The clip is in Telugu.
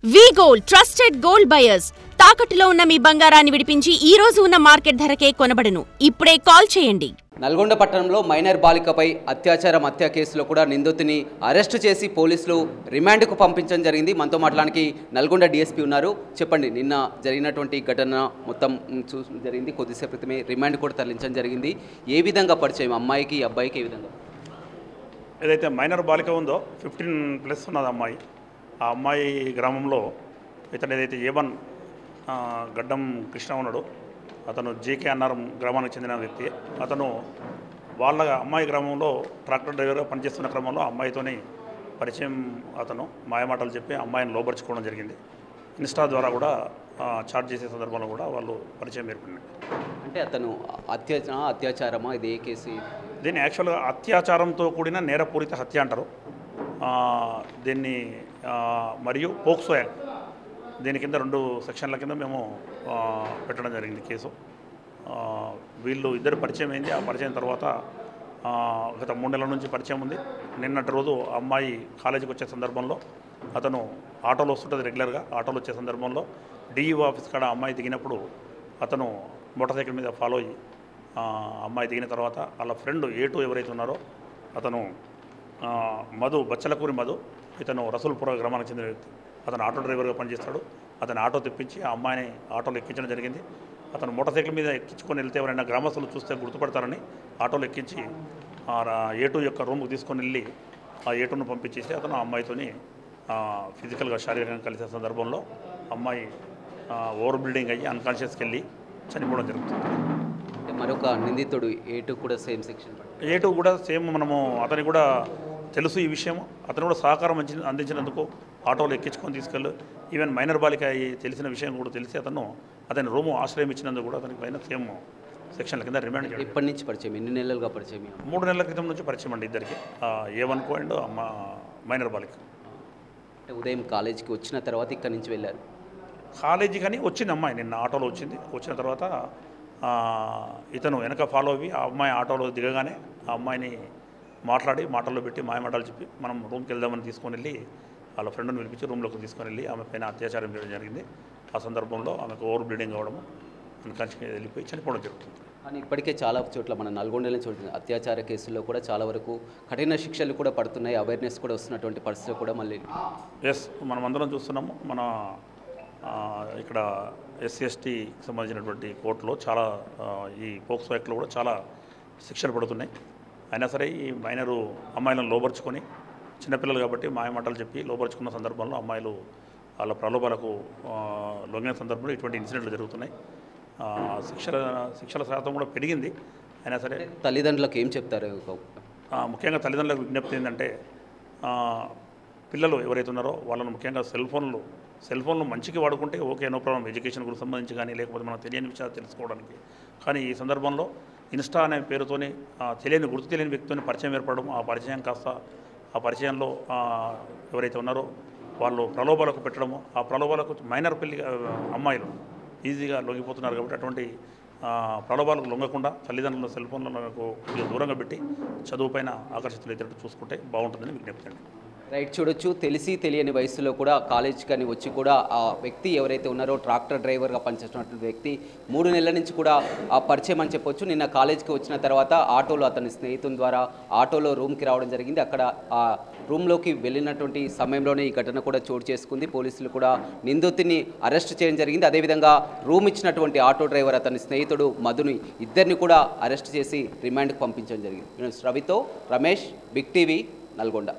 వి గోల్డ్ ట్రస్టెడ్ గోల్డ్ బయర్స్ తాకట్టులో ఉన్న మీ బంగారాన్ని విడిపించి ఈ రోజు ఉన్న మార్కెట్ ధరకే కొనబడును. ఇప్పుడే కాల్ చేయండి. నల్గొండ పట్టణంలో మైనర్ బాలికపై అత్యాచారం హత్య కేసులో కూడా నిందితుని అరెస్టు చేసి పోలీసులు రిమాండ్కు పంపించడం జరిగింది. మనతో మాట్లాడడానికి నల్గొండ డీఎస్పీ ఉన్నారు. చెప్పండి, నిన్న జరిగినటువంటి ఘటన మొత్తం జరిగింది. కొద్దిసేపు క్రితమే రిమాండ్ కూడా తరలించడం జరిగింది. ఏ విధంగా పరిచయం అమ్మాయికి అబ్బాయికి? ఏ విధంగా ఏదైతే మైనర్ బాలిక ఉందో 15+ ఉన్నది అమ్మాయి. ఆ అమ్మాయి గ్రామంలో ఇతను ఏదైతే A1 గడ్డం కృష్ణ ఉన్నాడు, అతను జేకే అన్నారం గ్రామానికి చెందిన వ్యక్తి. అతను వాళ్ళ అమ్మాయి గ్రామంలో ట్రాక్టర్ డ్రైవర్గా పనిచేస్తున్న క్రమంలో అమ్మాయితోని పరిచయం, అతను మాయమాటలు చెప్పి అమ్మాయిని లోపరుచుకోవడం జరిగింది. ఇన్స్టా ద్వారా కూడా చాట్ చేసే సందర్భంలో కూడా వాళ్ళు పరిచయం ఏర్పడింది. అంటే అతను అత్యాచారమా? ఇది ఏ కేసు? దీన్ని యాక్చువల్గా అత్యాచారంతో కూడిన నేరపూరిత హత్య అంటారు దీన్ని. మరియు పోక్సో యాక్ట్, దీని కింద 2 సెక్షన్ల కింద మేము పెట్టడం జరిగింది కేసు. వీళ్ళు ఇద్దరు పరిచయం అయింది. ఆ పరిచయం తర్వాత గత 3 నెలల నుంచి పరిచయం ఉంది. నిన్నటి రోజు అమ్మాయి కాలేజీకి వచ్చే సందర్భంలో అతను ఆటోలో వస్తుంటుంది, రెగ్యులర్గా ఆటోలో వచ్చే సందర్భంలో డిఈఓ ఆఫీస్ కాడ అమ్మాయి దిగినప్పుడు అతను మోటార్ సైకిల్ మీద ఫాలో అయ్యి అమ్మాయి దిగిన తర్వాత వాళ్ళ ఫ్రెండ్ A2 ఎవరైతే ఉన్నారో అతను మధు, బచ్చలకూరి మధు, ఇతను రసూల్పుర గ్రామానికి చెందిన వ్యక్తి. అతను ఆటో డ్రైవర్గా పనిచేస్తాడు. అతను ఆటో తెప్పించి ఆ అమ్మాయిని ఆటోలో ఎక్కించడం జరిగింది. అతను మోటార్ సైకిల్ మీద ఎక్కించుకొని వెళ్తే ఎవరైనా గ్రామస్తులు చూస్తే గుర్తుపడతారని ఆటోలో ఎక్కించి A2 యొక్క రూమ్కి తీసుకొని వెళ్ళి ఆ A2ను పంపించేసి అతను ఆ అమ్మాయితోని ఫిజికల్గా, శారీరకంగా కలిసే సందర్భంలో అమ్మాయి ఓవర్ బ్లీడింగ్ అయ్యి అన్కాన్షియస్కి వెళ్ళి చనిపోవడం జరుగుతుంది. మరొక నిందితుడు A2 కూడా సేమ్ సెక్షన్? A2 కూడా సేమ్. మనము అతనికి కూడా తెలుసు ఈ విషయం. అతను కూడా సహకారం అందించినందుకు ఆటోలో ఎక్కించుకొని తీసుకెళ్ళు, ఈవెన్ మైనర్ బాలిక తెలిసిన విషయం కూడా తెలిసి అతని రూము ఆశ్రయం ఇచ్చినందుకు కూడా అతనికి పైన సేమ్ సెక్షన్ల కింద రిమాండ్ చేయాలి. ఇప్పటి నుంచి పరిచయం? ఎన్ని నెలలుగా పరిచయం? 3 నెలల క్రితం నుంచి పరిచయం అండి ఇద్దరికి, A1కు అండ్ మైనర్ బాలిక. అంటే ఉదయం కాలేజీకి వచ్చిన తర్వాత ఇక్కడి నుంచి వెళ్ళారు కాలేజీ కానీ వచ్చింది అమ్మాయి. నిన్న ఆటోలో వచ్చింది. వచ్చిన తర్వాత ఇతను వెనక ఫాలో అయ్యి ఆ అమ్మాయి ఆటోలో దిగగానే ఆ అమ్మాయిని మాట్లాడి మాటల్లో పెట్టి మాయమాటలు చెప్పి మనం రూమ్కి వెళ్దామని తీసుకొని వెళ్ళి వాళ్ళ ఫ్రెండ్ని పిలిపించి రూమ్లోకి తీసుకొని వెళ్ళి ఆమె పైన అత్యాచారం చేయడం జరిగింది. ఆ సందర్భంలో ఆమెకు ఓవర్ బ్లీడింగ్ అవ్వడము, అన్కాన్షియస్గా వెళ్ళిపోయి చనిపోవడం జరుగుతుంది. కానీ ఇప్పటికే చాలా చోట్ల మన నల్గొండలో చూస్తుంది అత్యాచార కేసుల్లో కూడా చాలా వరకు కఠిన శిక్షలు కూడా పడుతున్నాయి. అవేర్నెస్ కూడా వస్తున్నటువంటి పరిస్థితులు కూడా మళ్ళీ మనం అందరం చూస్తున్నాము. మన ఇక్కడ SC/STకి సంబంధించినటువంటి కోర్టులో చాలా ఈ పోక్సో యాక్ట్లో కూడా చాలా శిక్షలు పడుతున్నాయి. అయినా సరే ఈ మైనరు అమ్మాయిలను లోబరుచుకొని, చిన్నపిల్లలు కాబట్టి మాయమాటలు చెప్పి లోబరుచుకున్న సందర్భంలో అమ్మాయిలు వాళ్ళ ప్రలోభాలకు లొంగిన సందర్భంలో ఇటువంటి ఇన్సిడెంట్లు జరుగుతున్నాయి. శిక్షల శాతం కూడా పెరిగింది. అయినా సరే తల్లిదండ్రులకు ఏం చెప్తారు? ముఖ్యంగా తల్లిదండ్రులకు విజ్ఞప్తి ఏంటంటే, పిల్లలు ఎవరైతే ఉన్నారో వాళ్ళను ముఖ్యంగా సెల్ ఫోన్లు మంచికి వాడుకుంటే ఓకే, నో ప్రాబ్లం, ఎడ్యుకేషన్ గురించి సంబంధించి కానీ లేకపోతే మనకు తెలియని విషయాలు తెలుసుకోవడానికి. కానీ ఈ సందర్భంలో ఇన్స్టా అనే పేరుతోని గుర్తు తెలియని వ్యక్తితో పరిచయం ఏర్పడడం, ఆ పరిచయం కాస్త ఆ పరిచయంలో ఎవరైతే ఉన్నారో వాళ్ళు ప్రలోభాలకు పెట్టడము, ఆ ప్రలోభాలకు మైనర్ అమ్మాయిలు ఈజీగా లొంగిపోతున్నారు. కాబట్టి అటువంటి ప్రలోభాలకు లొంగకుండా తల్లిదండ్రుల సెల్ ఫోన్లకు దూరంగా పెట్టి చదువు పైన ఆకర్షితులైతే చూసుకుంటే బాగుంటుందని విజ్ఞప్తి అండి. రైట్, చూడొచ్చు. తెలిసి తెలియని వయసులో కూడా కాలేజ్ కానీ వచ్చి కూడా ఆ వ్యక్తి ఎవరైతే ఉన్నారో ట్రాక్టర్ డ్రైవర్గా పనిచేస్తున్నటువంటి వ్యక్తి 3 నెలల నుంచి కూడా ఆ పరిచయం అని చెప్పొచ్చు. నిన్న కాలేజ్కి వచ్చిన తర్వాత ఆటోలో అతని స్నేహితుని ద్వారా ఆటోలో రూమ్కి రావడం జరిగింది. అక్కడ ఆ రూమ్లోకి వెళ్ళినటువంటి సమయంలోనే ఈ ఘటన కూడా చోటు చేసుకుంది. పోలీసులు కూడా నిందితుడిని అరెస్ట్ చేయడం జరిగింది. అదేవిధంగా రూమ్ ఇచ్చినటువంటి ఆటో డ్రైవర్ అతని స్నేహితుడు మధుని ఇద్దరిని కూడా అరెస్ట్ చేసి రిమాండ్కి పంపించడం జరిగింది. రవితో రమేష్, బిగ్ టీవీ, నల్గొండ.